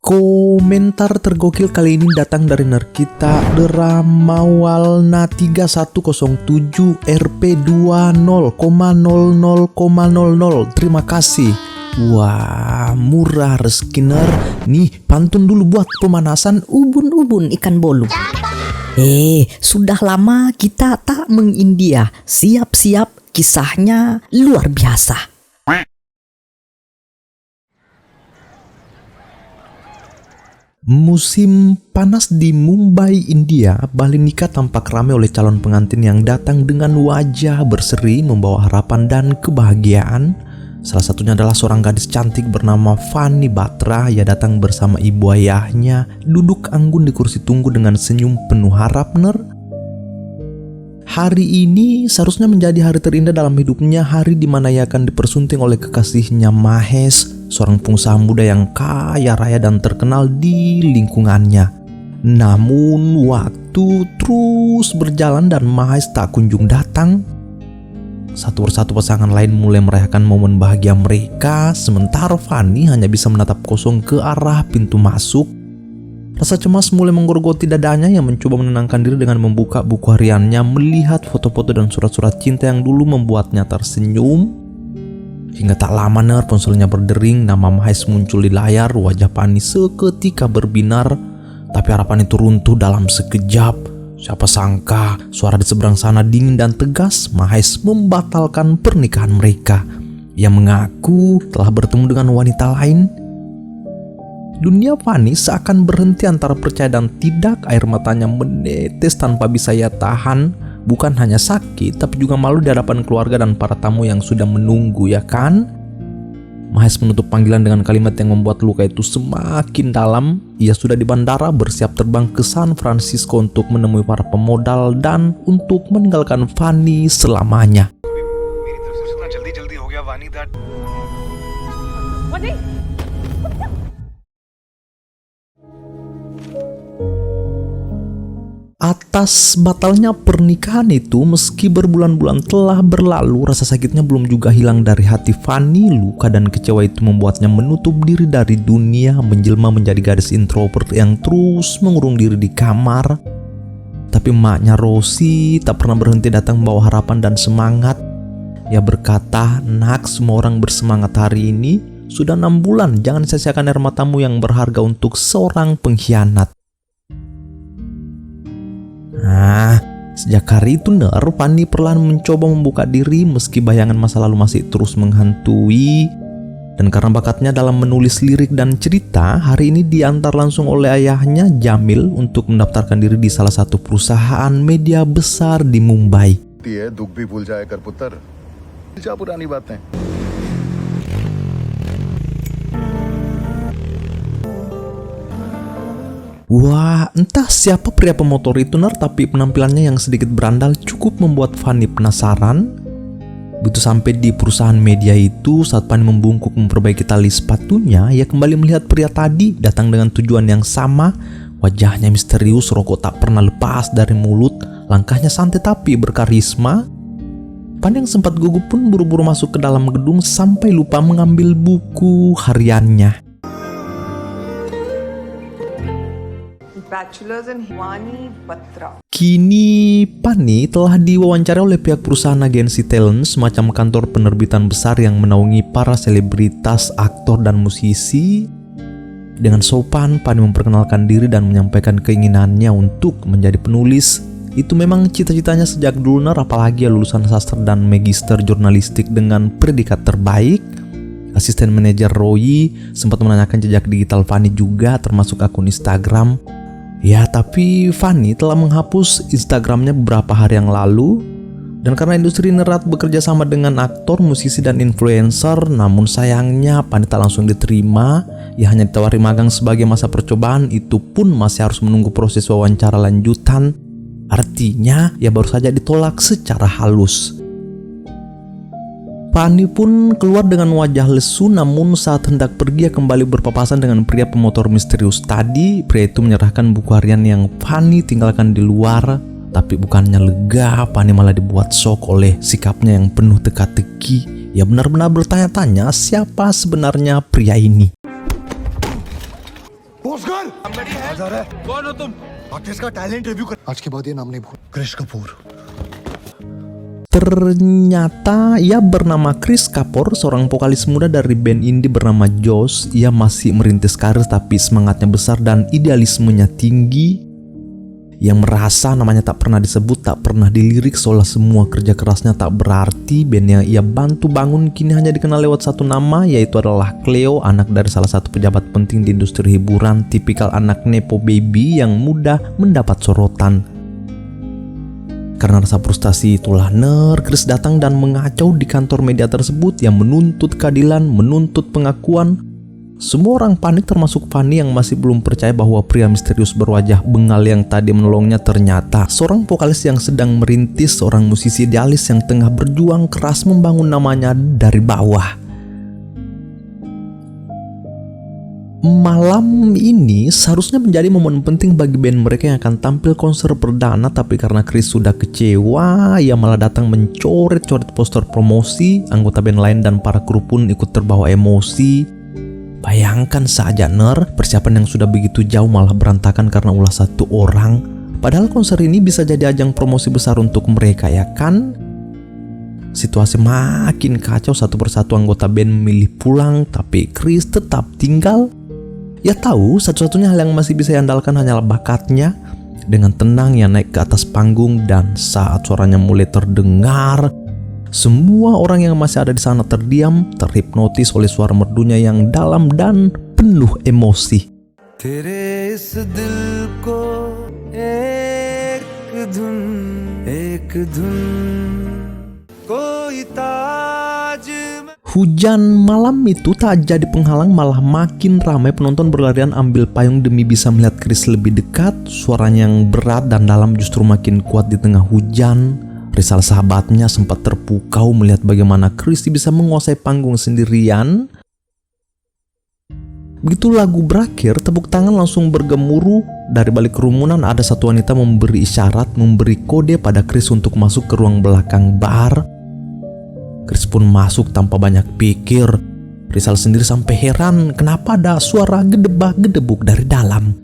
Komentar tergokil kali ini datang dari Nerkita Deramawalna 3107 RP20,00,00. Terima kasih. Wah, murah reskiner. Nih, pantun dulu buat pemanasan. Ubun-ubun ikan bolu. Sudah lama kita tak mengindia. Siap-siap, kisahnya luar biasa. Musim panas di Mumbai, India, Balinika tampak ramai oleh calon pengantin yang datang dengan wajah berseri membawa harapan dan kebahagiaan. Salah satunya adalah seorang gadis cantik bernama Fanny Batra. Ia datang bersama ibu ayahnya, duduk anggun di kursi tunggu dengan senyum penuh harap. Hari ini seharusnya menjadi hari terindah dalam hidupnya, hari di mana ia akan dipersunting oleh kekasihnya Mahesh, seorang pengusaha muda yang kaya raya dan terkenal di lingkungannya. Namun waktu terus berjalan dan Mahesh tak kunjung datang. Satu persatu pasangan lain mulai merayakan momen bahagia mereka, sementara Fanny hanya bisa menatap kosong ke arah pintu masuk. Rasa cemas mulai menggorgoti dadanya yang mencoba menenangkan diri dengan membuka buku hariannya, melihat foto-foto dan surat-surat cinta yang dulu membuatnya tersenyum. Hingga tak lama ponselnya berdering, nama Mahesh muncul di layar, wajah Fanny seketika berbinar. Tapi harapan itu runtuh dalam sekejap. Siapa sangka suara di seberang sana dingin dan tegas. Mahesh membatalkan pernikahan mereka. Ia mengaku telah bertemu dengan wanita lain. Dunia Fanny seakan berhenti antara percaya dan tidak. Air matanya menetes tanpa bisa ia tahan. Bukan hanya sakit, tapi juga malu di hadapan keluarga dan para tamu yang sudah menunggu, ya kan? Mahesh menutup panggilan dengan kalimat yang membuat luka itu semakin dalam. Ia sudah di bandara bersiap terbang ke San Francisco untuk menemui para pemodal dan untuk meninggalkan Fanny selamanya. Atas batalnya pernikahan itu, meski berbulan-bulan telah berlalu, rasa sakitnya belum juga hilang dari hati Fanny. Luka dan kecewa itu membuatnya menutup diri dari dunia, menjelma menjadi gadis introvert yang terus mengurung diri di kamar. Tapi emaknya Rosie tak pernah berhenti datang membawa harapan dan semangat. Ia berkata, "Nak, semua orang bersemangat hari ini. Sudah 6 bulan, jangan sia-siakan air matamu yang berharga untuk seorang pengkhianat." Sejak hari itu Fanny perlahan mencoba membuka diri meski bayangan masa lalu masih terus menghantui. Dan karena bakatnya dalam menulis lirik dan cerita, hari ini diantar langsung oleh ayahnya Jamil untuk mendaftarkan diri di salah satu perusahaan media besar di Mumbai. Wah, entah siapa pria pemotor itu tapi penampilannya yang sedikit berandal cukup membuat Fanny penasaran. Begitu sampai di perusahaan media itu, saat Fanny membungkuk memperbaiki tali sepatunya, ia kembali melihat pria tadi datang dengan tujuan yang sama. Wajahnya misterius, rokok tak pernah lepas dari mulut, langkahnya santai tapi berkarisma. Fanny yang sempat gugup pun buru-buru masuk ke dalam gedung sampai lupa mengambil buku hariannya. Kini Fanny telah diwawancarai oleh pihak perusahaan agensi talent, semacam kantor penerbitan besar yang menaungi para selebritas, aktor, dan musisi. Dengan sopan, Fanny memperkenalkan diri dan menyampaikan keinginannya untuk menjadi penulis. Itu memang cita-citanya sejak dulu, apalagi lulusan sastra dan magister jurnalistik dengan predikat terbaik. Asisten manajer Roy sempat menanyakan jejak digital Fanny juga, termasuk akun Instagram. Ya, tapi Fanny telah menghapus Instagramnya beberapa hari yang lalu. Dan karena industri nerat bekerja sama dengan aktor, musisi, dan influencer, namun sayangnya Fanny tak langsung diterima. Ia hanya ditawari magang sebagai masa percobaan, itu pun masih harus menunggu proses wawancara lanjutan. Artinya, ia baru saja ditolak secara halus. Fanny pun keluar dengan wajah lesu, namun saat hendak pergi ia kembali berpapasan dengan pria pemotor misterius tadi. Pria itu menyerahkan buku harian yang Fanny tinggalkan di luar. Tapi bukannya lega, Fanny malah dibuat shock oleh sikapnya yang penuh teka-teki. Ia benar-benar bertanya-tanya siapa sebenarnya pria ini. Oscar कौन हो तुम? आर्टिस्ट का talent review कर। आज के बाद ये नाम नहीं भूल। क्रिश Kapoor. Ternyata ia bernama Chris Kapoor, seorang vokalis muda dari band indie bernama Joss. Ia masih merintis karir tapi semangatnya besar dan idealismenya tinggi. Yang merasa namanya tak pernah disebut, tak pernah dilirik, seolah semua kerja kerasnya tak berarti. Band yang ia bantu bangun kini hanya dikenal lewat satu nama, yaitu adalah Cleo, anak dari salah satu pejabat penting di industri hiburan. Tipikal anak nepo baby yang mudah mendapat sorotan. Karena rasa frustasi itulah Chris datang dan mengacau di kantor media tersebut yang menuntut keadilan, menuntut pengakuan. Semua orang panik termasuk Fanny yang masih belum percaya bahwa pria misterius berwajah bengal yang tadi menolongnya ternyata seorang vokalis yang sedang merintis, seorang musisi idealis yang tengah berjuang keras membangun namanya dari bawah. Malam ini seharusnya menjadi momen penting bagi band mereka yang akan tampil konser perdana, tapi karena Chris sudah kecewa, ia malah datang mencoret-coret poster promosi. Anggota band lain dan para kru pun ikut terbawa emosi. Bayangkan saja persiapan yang sudah begitu jauh malah berantakan karena ulah satu orang. Padahal konser ini bisa jadi ajang promosi besar untuk mereka, ya kan? Situasi makin kacau, satu persatu anggota band memilih pulang, tapi Chris tetap tinggal. Ia tahu satu-satunya hal yang masih bisa diandalkan hanyalah bakatnya. Dengan tenang ia naik ke atas panggung dan saat suaranya mulai terdengar, semua orang yang masih ada di sana terdiam, terhipnotis oleh suara merdunya yang dalam dan penuh emosi. तेरे इस दिल को एक धुन कोई ताज. Hujan malam itu tak jadi penghalang, malah makin ramai penonton berlarian ambil payung demi bisa melihat Chris lebih dekat. Suaranya yang berat dan dalam justru makin kuat di tengah hujan. Rizal sahabatnya sempat terpukau melihat bagaimana Chris bisa menguasai panggung sendirian. Begitu lagu berakhir, tepuk tangan langsung bergemuruh. Dari balik kerumunan ada satu wanita memberi isyarat, memberi kode pada Chris untuk masuk ke ruang belakang bar. Chris pun masuk tanpa banyak pikir. Rizal sendiri sampai heran kenapa ada suara gedebak-gedebuk dari dalam.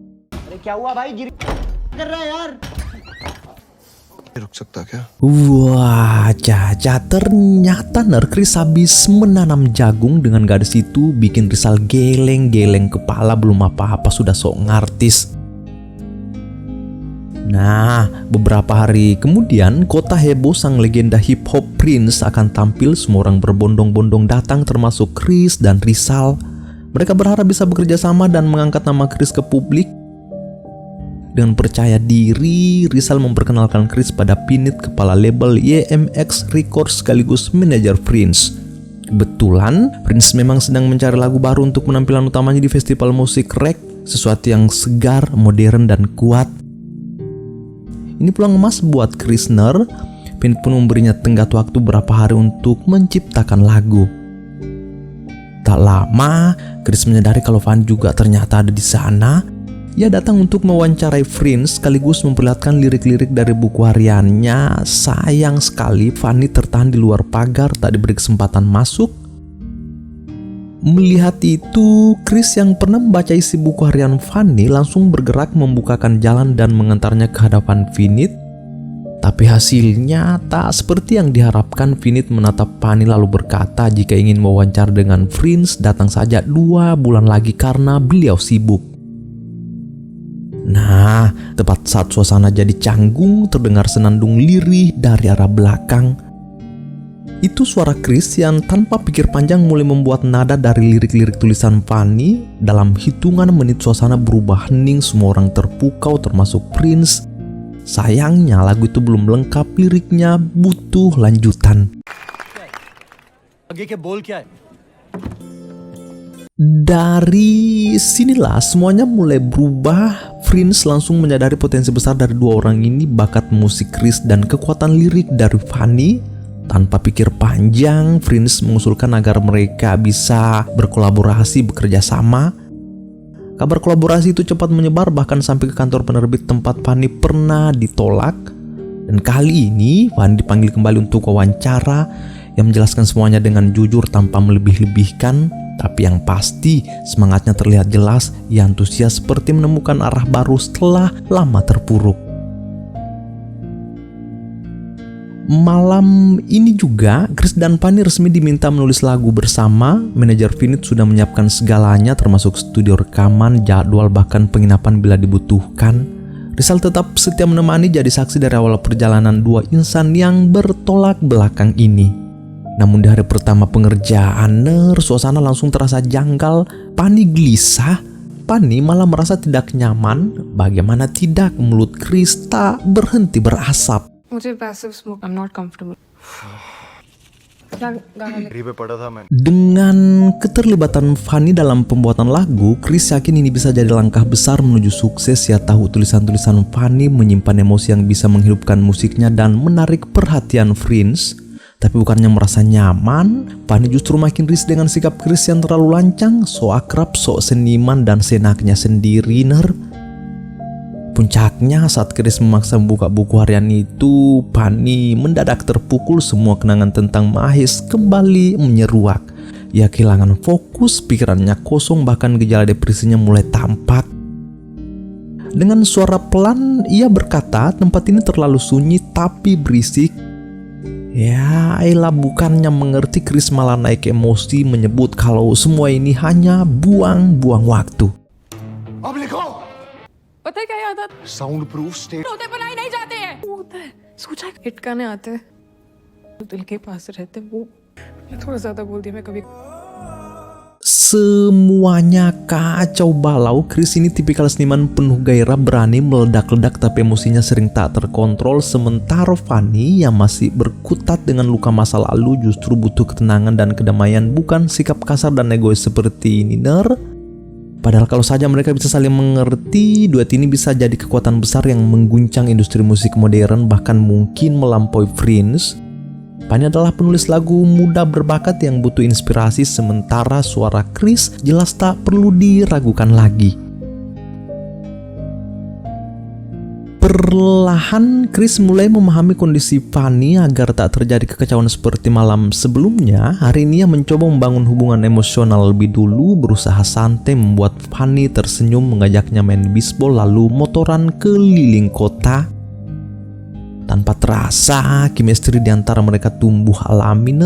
Wah, Caca, ternyata Chris habis menanam jagung. Dengan gadis itu bikin Rizal geleng-geleng kepala, belum apa-apa sudah sok ngartis. Nah, beberapa hari kemudian kota heboh, sang legenda hip hop Prince akan tampil. Semua orang berbondong-bondong datang termasuk Chris dan Rizal. Mereka berharap bisa bekerja sama dan mengangkat nama Chris ke publik. Dengan percaya diri, Rizal memperkenalkan Chris pada Pinit, kepala label YMX Records sekaligus manajer Prince. Kebetulan Prince memang sedang mencari lagu baru untuk penampilan utamanya di festival musik Rek, sesuatu yang segar, modern dan kuat. Ini peluang emas buat Chris. Pinit pun memberinya tenggat waktu berapa hari untuk menciptakan lagu. Tak lama, Chris menyadari kalau Van juga ternyata ada di sana. Ia datang untuk mewawancarai Prince sekaligus memperlihatkan lirik-lirik dari buku hariannya. Sayang sekali Fanny tertahan di luar pagar, tak diberi kesempatan masuk. Melihat itu, Chris yang pernah membaca isi buku harian Fanny langsung bergerak membukakan jalan dan mengantarnya ke hadapan Pinit. Tapi hasilnya tak seperti yang diharapkan. Pinit menatap Fanny lalu berkata jika ingin mewawancara dengan Prince datang saja 2 bulan lagi karena beliau sibuk. Nah, tepat saat suasana jadi canggung, terdengar senandung lirih dari arah belakang. Itu suara Chris yang tanpa pikir panjang mulai membuat nada dari lirik-lirik tulisan Fanny. Dalam hitungan menit suasana berubah hening, semua orang terpukau termasuk Prince. Sayangnya lagu itu belum lengkap, liriknya butuh lanjutan. Dari sinilah semuanya mulai berubah. Prince langsung menyadari potensi besar dari 2 orang ini, bakat musik Chris dan kekuatan lirik dari Fanny. Tanpa pikir panjang, Prince mengusulkan agar mereka bisa berkolaborasi, bekerja sama. Kabar kolaborasi itu cepat menyebar bahkan sampai ke kantor penerbit tempat Fanny pernah ditolak. Dan kali ini Fanny dipanggil kembali untuk wawancara. Yang menjelaskan semuanya dengan jujur tanpa melebih-lebihkan. Tapi yang pasti semangatnya terlihat jelas, ia antusias seperti menemukan arah baru setelah lama terpuruk. Malam ini juga, Chris dan Fanny resmi diminta menulis lagu bersama. Manajer Finite sudah menyiapkan segalanya termasuk studio rekaman, jadwal, bahkan penginapan bila dibutuhkan. Rizal tetap setia menemani jadi saksi dari awal perjalanan dua insan yang bertolak belakang ini. Namun di hari pertama pengerjaan, suasana langsung terasa janggal. Fanny gelisah. Fanny malah merasa tidak nyaman. Bagaimana tidak, mulut Chris tak berhenti berasap. मुझे passive smoke I am not comfortable Dengan keterlibatan Fanny dalam pembuatan lagu, Chris yakin ini bisa jadi langkah besar menuju sukses. Ia tahu tulisan-tulisan Fanny menyimpan emosi yang bisa menghidupkan musiknya dan menarik perhatian Prince. Tapi bukannya merasa nyaman, Fanny justru makin risih dengan sikap Chris yang terlalu lancang, so akrab, so seniman dan senaknya sendiri. Puncaknya saat Chris memaksa membuka buku harian itu, Fanny mendadak terpukul. Semua kenangan tentang Mahes kembali menyeruak. Ia kehilangan fokus, pikirannya kosong, bahkan gejala depresinya mulai tampak. Dengan suara pelan, ia berkata tempat ini terlalu sunyi tapi berisik. Ya, Ayla bukannya mengerti, Chris malah naik emosi menyebut kalau semua ini hanya buang-buang waktu. अब लिखो पता है क्या याद आता sound proof state होते बनाए नहीं जाते हैं वो होता है सोचा हिट गाने आते हैं जो दिल के पास रहते हैं वो मैं थोड़ा ज्यादा बोल दिया मैं कभी Semuanya kacau balau. Chris ini tipikal seniman penuh gairah, berani meledak-ledak tapi emosinya sering tak terkontrol. Sementara Fanny yang masih berkutat dengan luka masa lalu justru butuh ketenangan dan kedamaian, bukan sikap kasar dan egois seperti ini. Padahal kalau saja mereka bisa saling mengerti, duet ini bisa jadi kekuatan besar yang mengguncang industri musik modern, bahkan mungkin melampaui Prince. Fanny adalah penulis lagu muda berbakat yang butuh inspirasi, sementara suara Chris jelas tak perlu diragukan lagi. Perlahan Chris mulai memahami kondisi Fanny agar tak terjadi kekacauan seperti malam sebelumnya. Hari ini ia mencoba membangun hubungan emosional lebih dulu, berusaha santai, membuat Fanny tersenyum, mengajaknya main bisbol lalu motoran keliling kota. Tanpa terasa, chemistry di antara mereka tumbuh alami.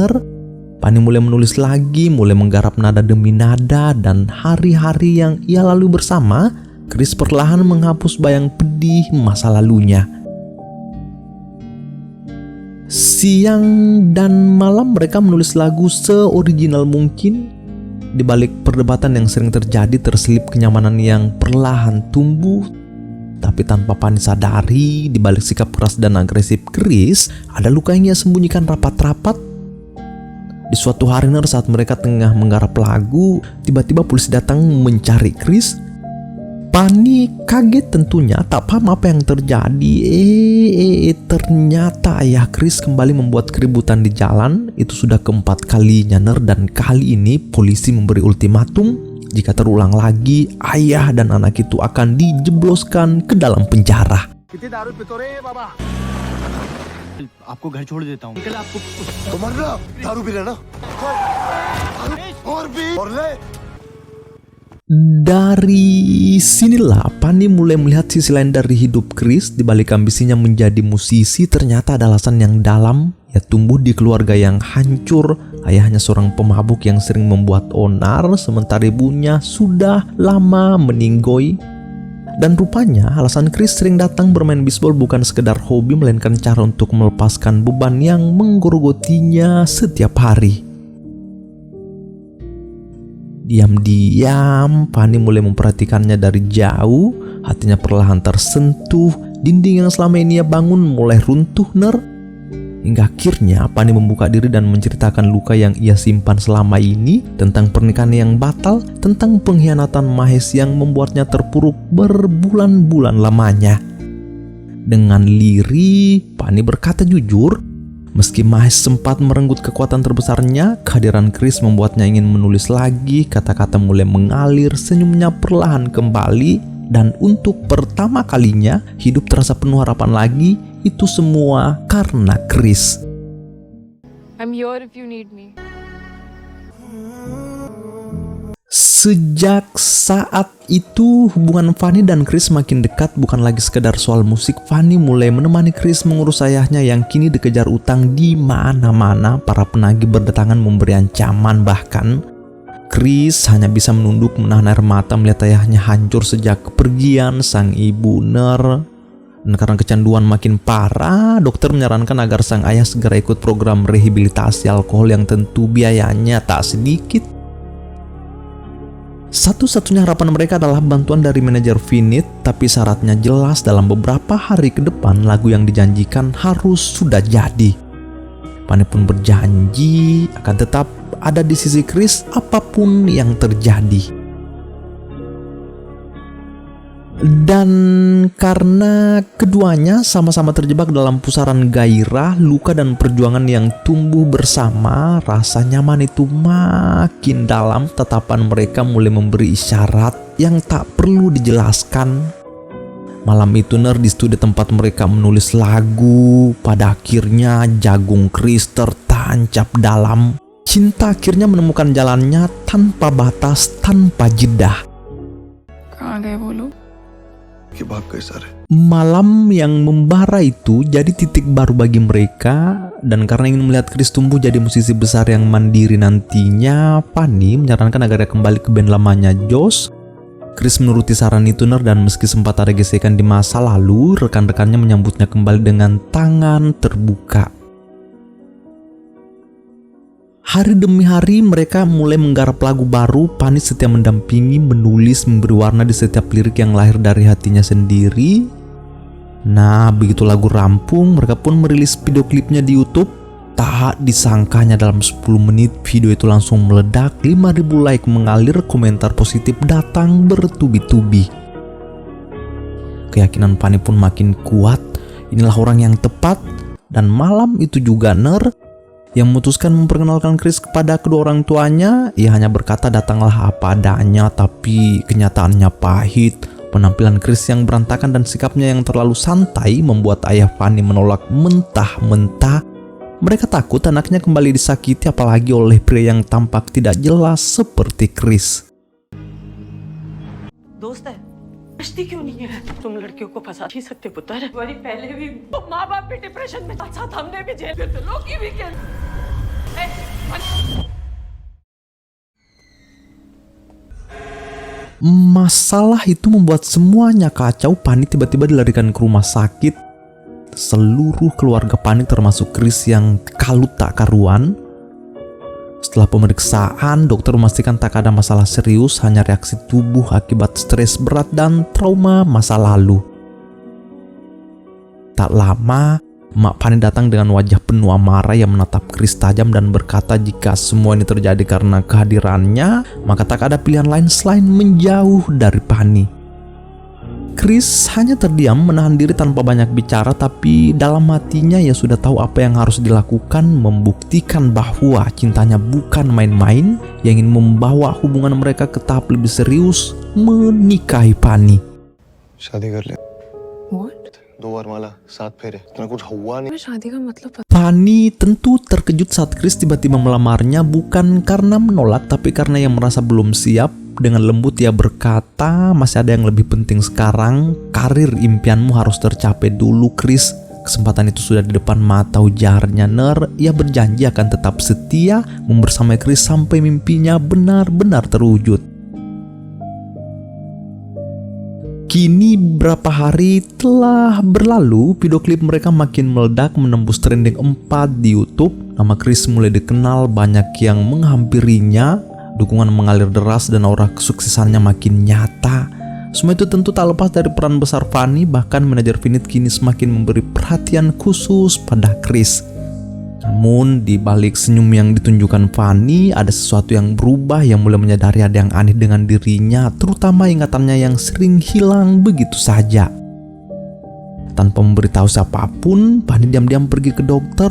Fanny mulai menulis lagi, mulai menggarap nada demi nada, dan hari-hari yang ia lalui bersama, Chris perlahan menghapus bayang pedih masa lalunya. Siang dan malam mereka menulis lagu seoriginal mungkin. Di balik perdebatan yang sering terjadi, terselip kenyamanan yang perlahan tumbuh. Tapi tanpa Fanny sadari, di balik sikap keras dan agresif Chris, ada luka yang ia sembunyikan rapat-rapat. Di suatu hari saat mereka tengah menggarap lagu, tiba-tiba polisi datang mencari Chris. Fanny kaget tentunya, tak paham apa yang terjadi. Ternyata ayah Chris kembali membuat keributan di jalan. Itu sudah keempat kalinya, dan kali ini polisi memberi ultimatum. Jika terulang lagi, ayah dan anak itu akan dijebloskan ke dalam penjara. Dari sinilah Fanny mulai melihat sisi lain dari hidup Chris. Di balik ambisinya menjadi musisi, ternyata ada alasan yang dalam. Ia tumbuh di keluarga yang hancur. Ayahnya seorang pemabuk yang sering membuat onar, sementara ibunya sudah lama meninggoy. Dan rupanya alasan Chris sering datang bermain bisbol bukan sekedar hobi, melainkan cara untuk melepaskan beban yang menggerogotinya setiap hari. Diam-diam, Fanny mulai memperhatikannya dari jauh. Hatinya perlahan tersentuh. Dinding yang selama ini ia bangun mulai runtuh. Hingga akhirnya Fanny membuka diri dan menceritakan luka yang ia simpan selama ini, tentang pernikahan yang batal, tentang pengkhianatan Mahes yang membuatnya terpuruk berbulan-bulan lamanya. Dengan lirih, Fanny berkata jujur, meski Mahes sempat merenggut kekuatan terbesarnya, kehadiran Chris membuatnya ingin menulis lagi. Kata-kata mulai mengalir, senyumnya perlahan kembali, dan untuk pertama kalinya hidup terasa penuh harapan lagi. Itu semua karena Chris. I'm here if you need me. Sejak saat itu hubungan Fanny dan Chris makin dekat, bukan lagi sekedar soal musik. Fanny mulai menemani Chris mengurus ayahnya yang kini dikejar utang di mana-mana. Para penagih berdatangan memberi ancaman, bahkan Chris hanya bisa menunduk menahan air mata melihat ayahnya hancur sejak kepergian sang ibu Ner. Dan karena kecanduan makin parah, dokter menyarankan agar sang ayah segera ikut program rehabilitasi alkohol yang tentu biayanya tak sedikit. Satu-satunya harapan mereka adalah bantuan dari manajer Finite, tapi syaratnya jelas, dalam beberapa hari ke depan lagu yang dijanjikan harus sudah jadi. Fanny pun berjanji akan tetap ada di sisi Chris apapun yang terjadi. Dan karena keduanya sama-sama terjebak dalam pusaran gairah, luka dan perjuangan yang tumbuh bersama, rasa nyaman itu makin dalam. Tatapan mereka mulai memberi isyarat yang tak perlu dijelaskan. Malam itu Ner di studio tempat mereka menulis lagu. Pada akhirnya jagung Chris tertancap dalam. Cinta akhirnya menemukan jalannya tanpa batas, tanpa jeda. कहाँ गए वो लोग? Malam yang membara itu jadi titik baru bagi mereka, dan karena ingin melihat Chris tumbuh jadi musisi besar yang mandiri nantinya, Fanny menyarankan agar dia kembali ke band lamanya Josh. Chris menuruti saran itu Ner, dan meski sempat ada gesekan di masa lalu, rekan-rekannya menyambutnya kembali dengan tangan terbuka. Hari demi hari mereka mulai menggarap lagu baru. Fanny setia mendampingi, menulis, memberi warna di setiap lirik yang lahir dari hatinya sendiri. Nah, begitu lagu rampung, mereka pun merilis video klipnya di YouTube. Tak disangkanya dalam 10 menit video itu langsung meledak, 5.000 like mengalir, komentar positif datang bertubi-tubi. Keyakinan Fanny pun makin kuat, inilah orang yang tepat. Dan malam itu juga Ner yang memutuskan memperkenalkan Chris kepada kedua orang tuanya. Ia hanya berkata datanglah apa adanya, tapi kenyataannya pahit. Penampilan Chris yang berantakan dan sikapnya yang terlalu santai membuat ayah Fanny menolak mentah-mentah. Mereka takut anaknya kembali disakiti, apalagi oleh pria yang tampak tidak jelas seperti Chris. दोस्त है बचती क्यों नहीं है? तुम लड़कियों को फंसा ही सकते पुत्र। वही पहले भी माँ बाप भी डिप्रेशन में, साथ हमने भी जेल में, लोग की भी क्या? Masalah itu membuat semuanya kacau. Fanny tiba-tiba dilarikan ke rumah sakit. Seluruh keluarga panik termasuk Chris yang kalut tak karuan. Setelah pemeriksaan, dokter memastikan tak ada masalah serius, hanya reaksi tubuh akibat stres berat dan trauma masa lalu. Tak lama, Mak Fanny datang dengan wajah penuh amarah yang menatap Chris tajam dan berkata jika semua ini terjadi karena kehadirannya, maka tak ada pilihan lain selain menjauh dari Fanny. Chris hanya terdiam menahan diri tanpa banyak bicara, tapi dalam hatinya ia sudah tahu apa yang harus dilakukan, membuktikan bahwa cintanya bukan main-main, yang ingin membawa hubungan mereka ke tahap lebih serius, menikahi Fanny. शादी कर ले। What? 2 बार माला, 7 फेरे, इतना कुछ हुआ नहीं। शादी का मतलब Fanny tentu terkejut saat Chris tiba-tiba melamarnya, bukan karena menolak, tapi karena ia merasa belum siap. Dengan lembut ia berkata, masih ada yang lebih penting sekarang, karir impianmu harus tercapai dulu Chris. Kesempatan itu sudah di depan mata, ujarnya Ner. Ia berjanji akan tetap setia membersamai Chris sampai mimpinya benar-benar terwujud. Kini beberapa hari telah berlalu, video klip mereka makin meledak, menembus trending 4 di YouTube. Nama Chris mulai dikenal, banyak yang menghampirinya. Dukungan mengalir deras dan aura kesuksesannya makin nyata. Semua itu tentu tak lepas dari peran besar Fanny, bahkan manajer Finite kini semakin memberi perhatian khusus pada Chris. Namun di balik senyum yang ditunjukkan Fanny, ada sesuatu yang berubah. Yang mulai menyadari ada yang aneh dengan dirinya, terutama ingatannya yang sering hilang begitu saja. Tanpa memberitahu siapapun, Fanny diam-diam pergi ke dokter.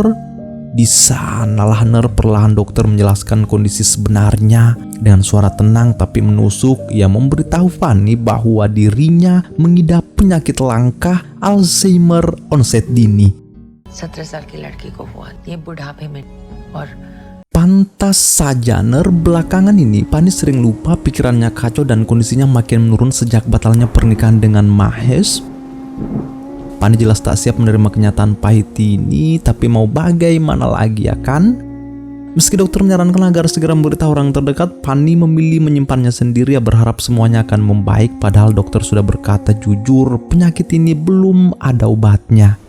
Di sanalah Ner perlahan dokter menjelaskan kondisi sebenarnya. Dengan suara tenang tapi menusuk, ia memberitahu Fanny bahwa dirinya mengidap penyakit langka Alzheimer onset dini. 17 साल की लड़की को हुआ, ये बुढ़ापे में, और Pantas saja Ner, belakangan ini Pani sering lupa, pikirannya kacau dan kondisinya makin menurun sejak batalnya pernikahan dengan Mahesh. Pani jelas tak siap menerima kenyataan pahit ini, tapi mau bagaimana lagi ya kan? Meski dokter menyarankan agar segera memberitahu orang terdekat, Pani memilih menyimpannya sendiri ya, berharap semuanya akan membaik. Padahal dokter sudah berkata jujur, penyakit ini belum ada obatnya.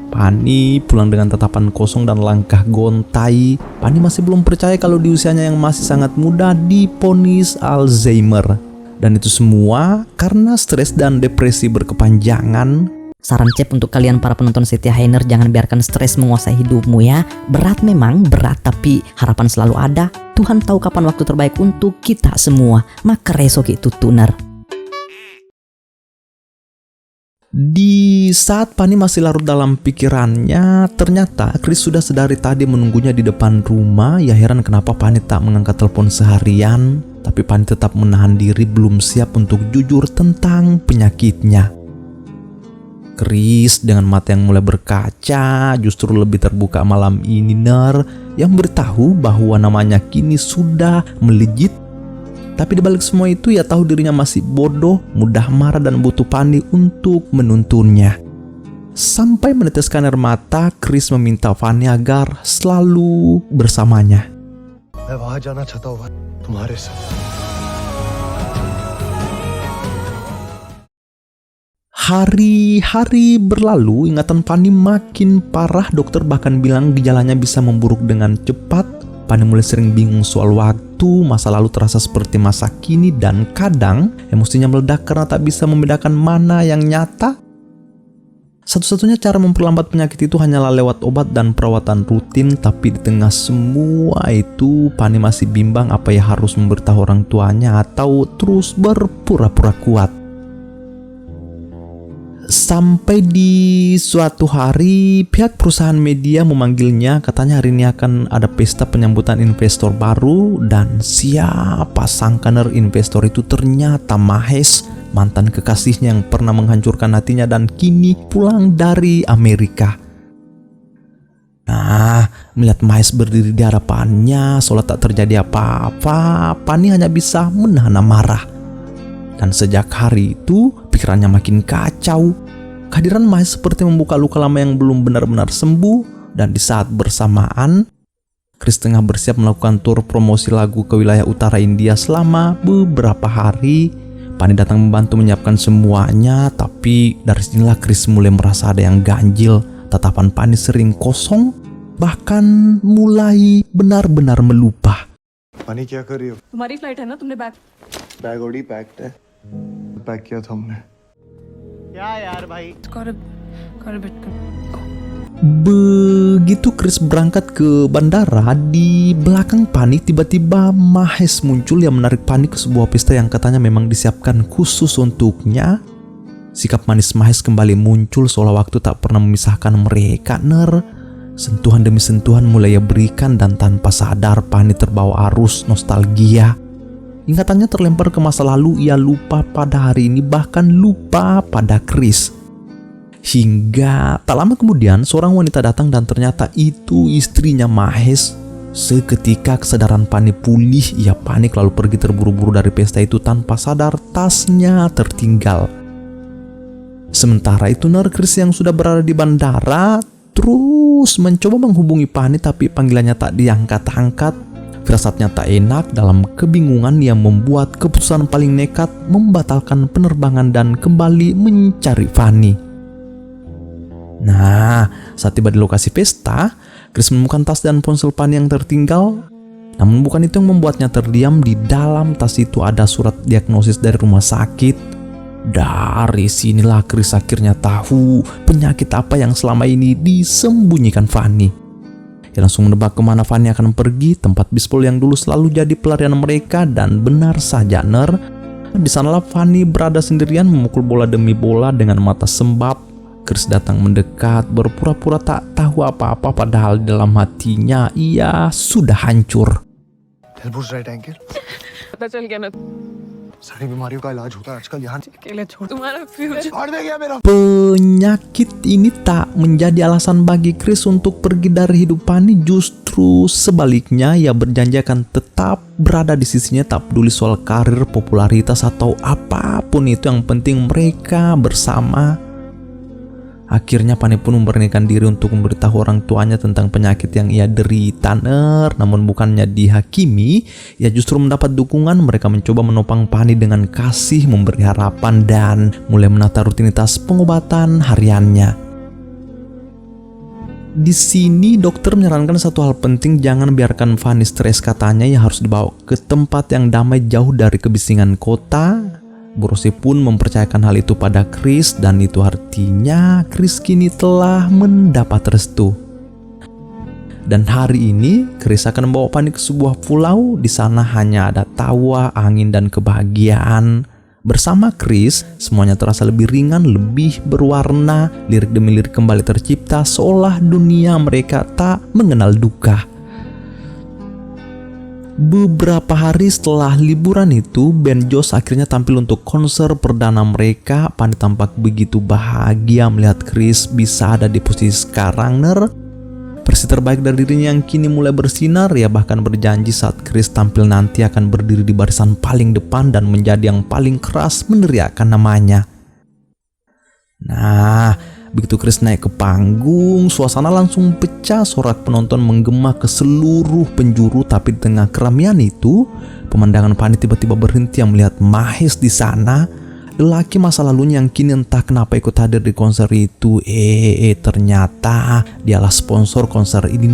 Pani pulang dengan tatapan kosong dan langkah gontai. Pani masih belum percaya kalau di usianya yang masih sangat muda divonis Alzheimer. Dan itu semua karena stres dan depresi berkepanjangan. Saran Cep untuk kalian para penonton setia Heiner, jangan biarkan stres menguasai hidupmu ya. Berat memang berat, tapi harapan selalu ada. Tuhan tahu kapan waktu terbaik untuk kita semua. Maka resok itu tuner. Di saat Pani masih larut dalam pikirannya, ternyata Chris sudah sedari tadi menunggunya di depan rumah. Ya heran kenapa Pani tak mengangkat telepon seharian. Tapi Pani tetap menahan diri, belum siap untuk jujur tentang penyakitnya. Chris dengan mata yang mulai berkaca justru lebih terbuka malam ini Ner, yang beritahu bahwa namanya kini sudah melejit. Tapi dibalik semua itu ia tahu dirinya masih bodoh, mudah marah dan butuh Pani untuk menuntunnya. Sampai meneteskan air mata, Chris meminta Fanny agar selalu bersamanya. मैं वहां जाना चाहता हूँ तुम्हारे साथ. Hari-hari berlalu, ingatan Fanny makin parah. Dokter bahkan bilang gejalanya bisa memburuk dengan cepat. Fanny mulai sering bingung soal waktu, masa lalu terasa seperti masa kini, dan kadang emosinya meledak karena tak bisa membedakan mana yang nyata. Satu-satunya cara memperlambat penyakit itu hanyalah lewat obat dan perawatan rutin. Tapi di tengah semua itu, Fanny masih bimbang apa ya harus memberitahu orang tuanya atau terus berpura-pura kuat. Sampai di suatu hari pihak perusahaan media memanggilnya, katanya hari ini akan ada pesta penyambutan investor baru. Dan siapa sangka Ner, investor itu ternyata Mahesh, mantan kekasihnya yang pernah menghancurkan hatinya dan kini pulang dari Amerika. Nah, melihat Mahesh berdiri di hadapannya seolah tak terjadi apa-apa, Fanny hanya bisa menahan amarah. Dan sejak hari itu pikirannya makin kacau. Kehadiran Mahesh seperti membuka luka lama yang belum benar-benar sembuh. Dan di saat bersamaan, Chris tengah bersiap melakukan tur promosi lagu ke wilayah utara India selama beberapa hari. Fanny datang membantu menyiapkan semuanya. Tapi dari sinilah Chris mulai merasa ada yang ganjil. Tatapan Fanny sering kosong, bahkan mulai benar-benar melupa. पानी क्या कर रही हो? तुम्हारी फ्लाइट है ना, तुमने bag bag already packed है. पैक किया था हमने. Begitu Chris berangkat ke bandara, di belakang Fanny tiba-tiba Mahesh muncul yang menarik Fanny ke sebuah pesta yang katanya memang disiapkan khusus untuknya. Sikap manis Mahesh kembali muncul seolah waktu tak pernah memisahkan mereka Ner. Sentuhan demi sentuhan mulai ia berikan dan tanpa sadar Fanny terbawa arus nostalgia. Ingatannya terlempar ke masa lalu, ia lupa pada hari ini, bahkan lupa pada Chris. Hingga tak lama kemudian seorang wanita datang dan ternyata itu istrinya Mahesh. Seketika kesadaran Fanny pulih, ia panik lalu pergi terburu-buru dari pesta itu tanpa sadar tasnya tertinggal. Sementara itu Ner, Chris yang sudah berada di bandara terus mencoba menghubungi Fanny tapi panggilannya tak diangkat-angkat. Firasatnya tak enak. Dalam kebingungan ia membuat keputusan paling nekat, membatalkan penerbangan dan kembali mencari Fanny. Nah, saat tiba di lokasi pesta, Chris menemukan tas dan ponsel Fanny yang tertinggal. Namun bukan itu yang membuatnya terdiam. Di dalam tas itu ada surat diagnosis dari rumah sakit. Dari sinilah Chris akhirnya tahu penyakit apa yang selama ini disembunyikan Fanny. Dia langsung menebak kemana Fanny akan pergi, tempat bisbol yang dulu selalu jadi pelarian mereka. Dan benar saja Ner, di sanalah Fanny berada sendirian memukul bola demi bola dengan mata sembab. Chris datang mendekat, berpura-pura tak tahu apa-apa, padahal di dalam hatinya ia sudah hancur. Elbows right ankle. पता चल गया ना, सारी बीमारियों का इलाज होता है आजकल यहाँ अकेले छोड़ तुम्हारा फ्यूचर छोड़ दे गया मेरा Penyakit ini tak menjadi alasan bagi Chris untuk pergi dari hidup Fanny, justru sebaliknya ia berjanji akan tetap berada di sisinya, tak peduli soal karir, popularitas atau apapun itu, yang penting mereka bersama. Akhirnya Fanny pun memberanikan diri untuk memberitahu orang tuanya tentang penyakit yang ia derita. Namun bukannya dihakimi, ia justru mendapat dukungan. Mereka mencoba menopang Fanny dengan kasih, memberi harapan, dan mulai menata rutinitas pengobatan hariannya. Di sini dokter menyarankan satu hal penting, jangan biarkan Fanny stres. Katanya ia harus dibawa ke tempat yang damai, jauh dari kebisingan kota. Bu Rosie pun mempercayakan hal itu pada Chris, dan itu artinya Chris kini telah mendapat restu. Dan hari ini Chris akan membawa Fanny ke sebuah pulau. Di sana hanya ada tawa, angin, dan kebahagiaan. Bersama Chris, semuanya terasa lebih ringan, lebih berwarna. Lirik demi lirik kembali tercipta, seolah dunia mereka tak mengenal duka. Beberapa hari setelah liburan itu, band Joss akhirnya tampil untuk konser perdana mereka. Fanny tampak begitu bahagia melihat Chris bisa ada di posisi sekarang. Versi terbaik dari dirinya yang kini mulai bersinar. Ia bahkan berjanji saat Chris tampil nanti akan berdiri di barisan paling depan dan menjadi yang paling keras meneriakkan namanya. Nah, begitu Chris naik ke panggung, suasana langsung pecah. Sorak penonton menggema ke seluruh penjuru. Tapi di tengah keramaian itu, pemandangan Fanny tiba-tiba berhenti yang melihat Mahesh di sana. Lelaki masa lalunya yang kini entah kenapa ikut hadir di konser itu. Ternyata dialah sponsor konser ini.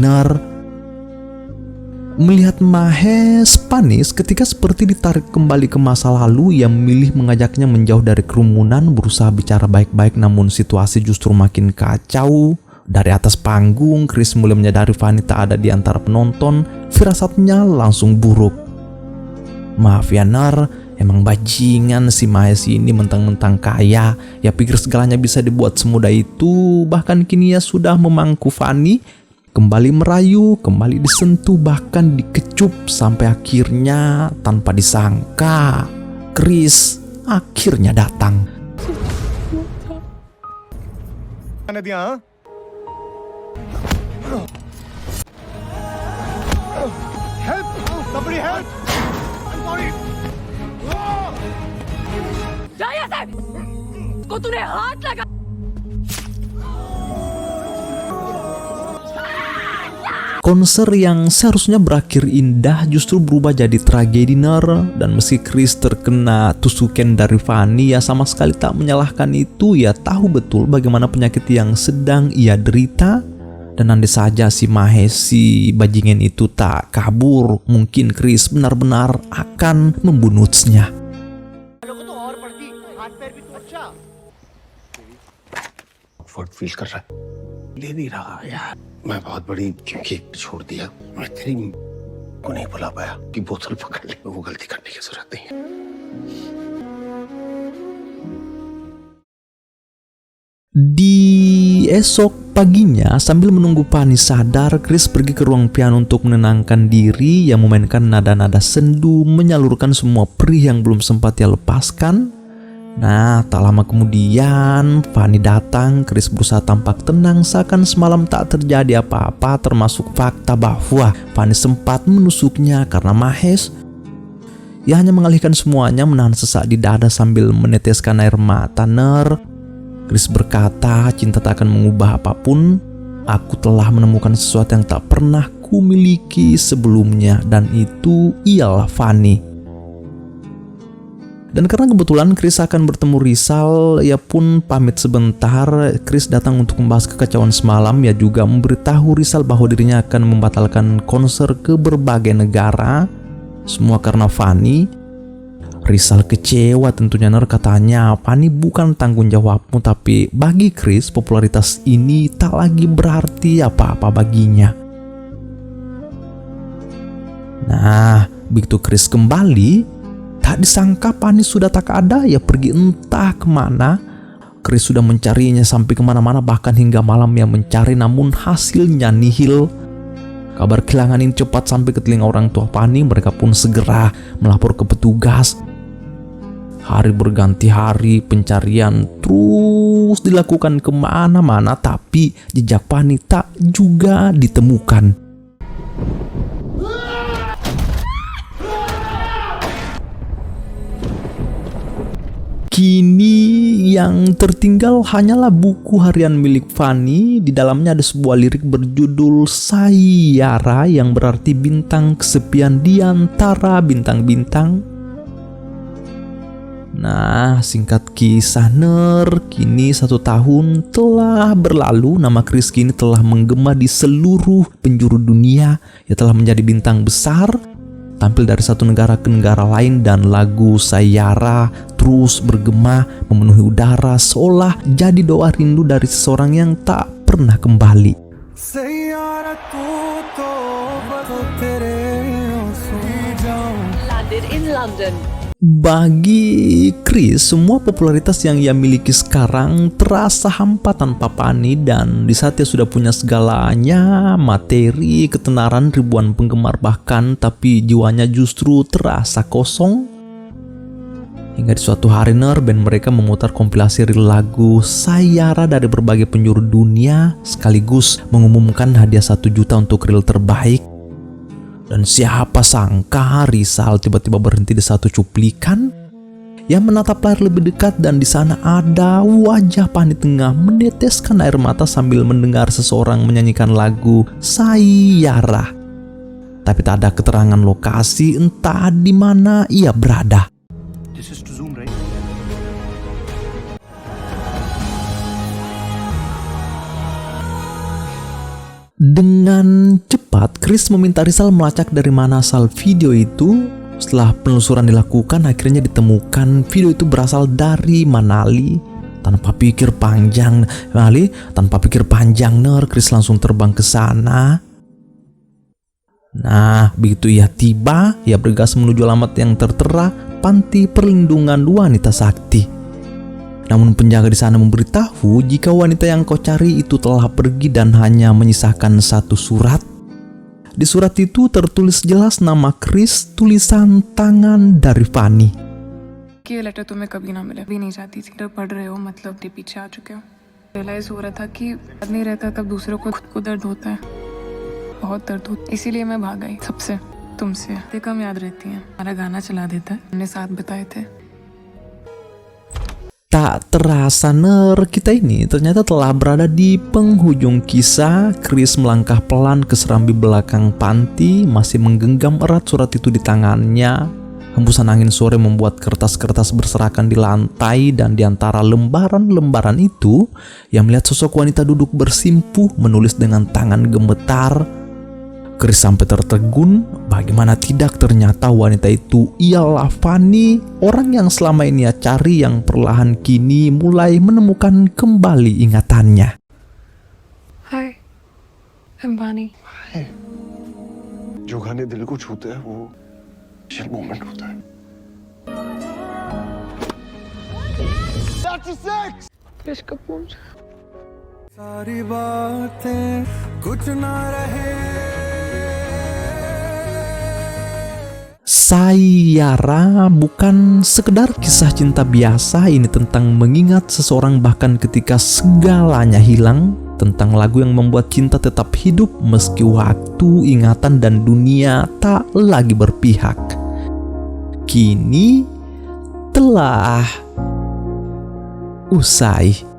Melihat Mahesh panis ketika seperti ditarik kembali ke masa lalu, ia memilih mengajaknya menjauh dari kerumunan, berusaha bicara baik-baik, namun situasi justru makin kacau. Dari atas panggung, Chris mulai menyadari Fanny tak ada di antara penonton. Firasatnya langsung buruk. Maaf ya emang bajingan si Mahesh ini, mentang-mentang kaya. Ya pikir segalanya bisa dibuat semudah itu. Bahkan kini ia sudah memangku Fanny, kembali merayu, kembali disentuh, bahkan dikecup, sampai akhirnya tanpa disangka Chris akhirnya datang. Help! Somebody help! I'm sorry! जा यहाँ से! को तूने हाथ लगा! Konser yang seharusnya berakhir indah justru berubah jadi tragedi. Dan meski Chris terkena tusukan dari Fanny, ia sama sekali tak menyalahkan itu. Ia tahu betul bagaimana penyakit yang sedang ia derita. Dan andai saja si Mahesh, si bajingan itu tak kabur, mungkin Chris benar-benar akan membunuhnya. Feel कर रहा है ले नहीं रहा यार मैं बहुत बड़ी केक छोड़ दिया मैं तेरी को नहीं बुला पाया कि बोतल पकड़ ले वो गलती करने की जरूरत नहीं है Di esok paginya, sambil menunggu Fanny sadar, Chris pergi ke ruang piano untuk menenangkan diri. Ia memainkan nada-nada sendu, menyalurkan semua perih yang belum sempat ia lepaskan. Nah, tak lama kemudian Fanny datang. Chris berusaha tampak tenang, seakan semalam tak terjadi apa-apa, termasuk fakta bahwa Fanny sempat menusuknya karena Mahesh. Ia hanya mengalihkan semuanya, menahan sesak di dada sambil meneteskan air mata. Chris berkata, cinta tak akan mengubah apapun. Aku telah menemukan sesuatu yang tak pernah kumiliki sebelumnya, dan itu ialah Fanny. Dan karena kebetulan Chris akan bertemu Rizal, ia pun pamit sebentar. Chris datang untuk membahas kekacauan semalam. Ia juga memberitahu Rizal bahwa dirinya akan membatalkan konser ke berbagai negara. Semua karena Fanny. Rizal kecewa tentunya. Katanya, Fanny bukan tanggung jawabmu. Tapi bagi Chris, popularitas ini tak lagi berarti apa-apa baginya. Nah, begitu Chris kembali, tak disangka Fanny sudah tak ada. Ia pergi entah kemana. Chris sudah mencarinya sampai kemana-mana, bahkan hingga malam ia mencari, namun hasilnya nihil. Kabar kehilangan ini cepat sampai ke telinga orang tua Fanny. Mereka pun segera melapor ke petugas. Hari berganti hari, pencarian terus dilakukan kemana-mana, tapi jejak Fanny tak juga ditemukan. Kini yang tertinggal hanyalah buku harian milik Fanny. Di dalamnya ada sebuah lirik berjudul Sayara, yang berarti bintang kesepian di antara bintang-bintang. Nah, singkat kisah kini 1 tahun telah berlalu. Nama Chris kini telah menggema di seluruh penjuru dunia. Ia telah menjadi bintang besar, tampil dari satu negara ke negara lain, dan lagu Sayara terus bergema memenuhi udara seolah jadi doa rindu dari seseorang yang tak pernah kembali. Saiyaara तू तो बदल तेरे आंसू जाऊं Landed in London. Bagi Chris, semua popularitas yang ia miliki sekarang terasa hampa tanpa Fanny, dan di saat ia sudah punya segalanya, materi, ketenaran, ribuan penggemar bahkan, tapi jiwanya justru terasa kosong. Hingga di suatu hari band mereka memutar kompilasi reel lagu Sayara dari berbagai penjuru dunia, sekaligus mengumumkan hadiah 1 juta untuk reel terbaik. Dan siapa sangka Rizal tiba-tiba berhenti di satu cuplikan yang menatap layar lebih dekat, dan di sana ada wajah Fanny tengah meneteskan air mata sambil mendengar seseorang menyanyikan lagu Sayara. Tapi tak ada keterangan lokasi, entah di mana ia berada. This is to Zoom, right? Dengan cepat, Chris meminta Rizal melacak dari mana asal video itu. Setelah penelusuran dilakukan, akhirnya ditemukan video itu berasal dari Manali. Tanpa pikir panjang, Chris langsung terbang ke sana. Nah, begitu ia tiba, ia bergegas menuju alamat yang tertera, Panti Perlindungan Wanita Sakti. Namun penjaga di sana memberitahu jika wanita yang kau cari itu telah pergi dan hanya menyisakan 1 surat. Di surat itu tertulis jelas nama Chris, tulisan tangan dari Fanny. कि ये लेटर तुम्हें कभी ना मिले, भी नहीं चाहती थी। जब पढ़ रहे हो मतलब के पीछे आ चुके हो। रियलाइज हो रहा था कि याद नहीं रहता तब दूसरों को खुद को दर्द होता है, बहुत दर्द होता है। इसीलिए मैं भाग गई सबसे, तुमसे। ये कम याद रहती है। हमारा गाना चला देता है, हमने साथ बिताए थे। Tak terasa kita ini ternyata telah berada di penghujung kisah. Chris melangkah pelan ke serambi belakang panti, masih menggenggam erat surat itu di tangannya. Hembusan angin sore membuat kertas-kertas berserakan di lantai, dan di antara lembaran-lembaran itu, ia melihat sosok wanita duduk bersimpuh menulis dengan tangan gemetar. Chris sampai tertegun, bagaimana tidak, ternyata wanita itu ialah Fanny, orang yang selama ini ia cari, yang perlahan kini mulai menemukan kembali ingatannya. Hi, I'm Fanny. जो गाने दिल को छूते हैं वो special moment होता है। कृष कपूर। सारी बातें कुछ ना रहे। Sayara bukan sekedar kisah cinta biasa, ini tentang mengingat seseorang bahkan ketika segalanya hilang, tentang lagu yang membuat cinta tetap hidup meski waktu, ingatan, dan dunia tak lagi berpihak. Kini telah usai.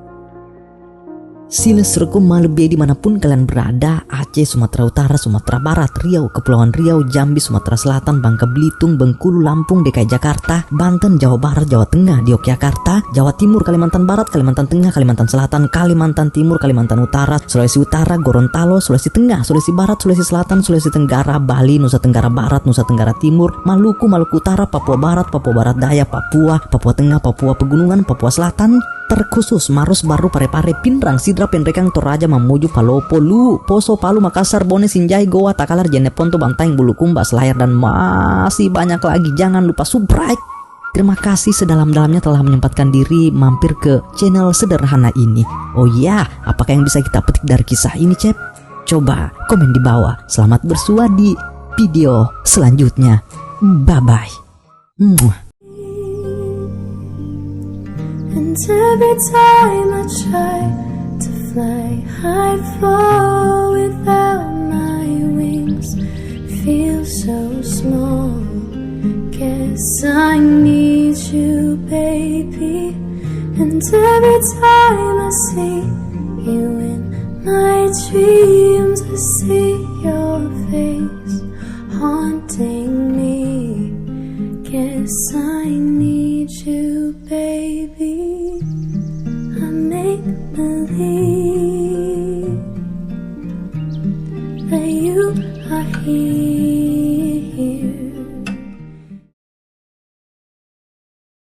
Sila serkum malebih dimanapun kalian berada, Aceh, Sumatera Utara, Sumatera Barat, Riau, Kepulauan Riau, Jambi, Sumatera Selatan, Bangka Belitung, Bengkulu, Lampung, DKI Jakarta, Banten, Jawa Barat, Jawa Tengah, di Yogyakarta, Jawa Timur, Kalimantan Barat, Kalimantan Tengah, Kalimantan Selatan, Kalimantan Timur, Kalimantan Utara, Sulawesi Utara, Gorontalo, Sulawesi Tengah, Sulawesi Barat, Sulawesi Selatan, Sulawesi Tenggara, Bali, Nusa Tenggara Barat, Nusa Tenggara Timur, Maluku, Maluku Utara, Papua Barat, Papua Barat Daya, Papua, Papua Tengah, Papua Pegunungan, Papua Selatan, terkhusus Maros Baru, Parepare, Pinrang, Sidra, Penrekang, Toraja, Mamuju, Palopo, Lu, Poso, Palu, Makassar, Bone, Sinjai, Goa, Takalar, Jeneponto, Bantaeng, Bulukumba, Selayar, dan masih banyak lagi. Jangan lupa subscribe. Terima kasih sedalam-dalamnya telah menyempatkan diri mampir ke channel sederhana ini. Oh iya, apakah yang bisa kita petik dari kisah ini, Cep? Coba komen di bawah. Selamat bersua di video selanjutnya. Bye-bye. And every time I try to fly, I fall without my wings. Feel so small. Guess I need you, baby. And every time I see you in my dreams, I see your face haunting me. Guess I need you, baby. I make believe that you are here.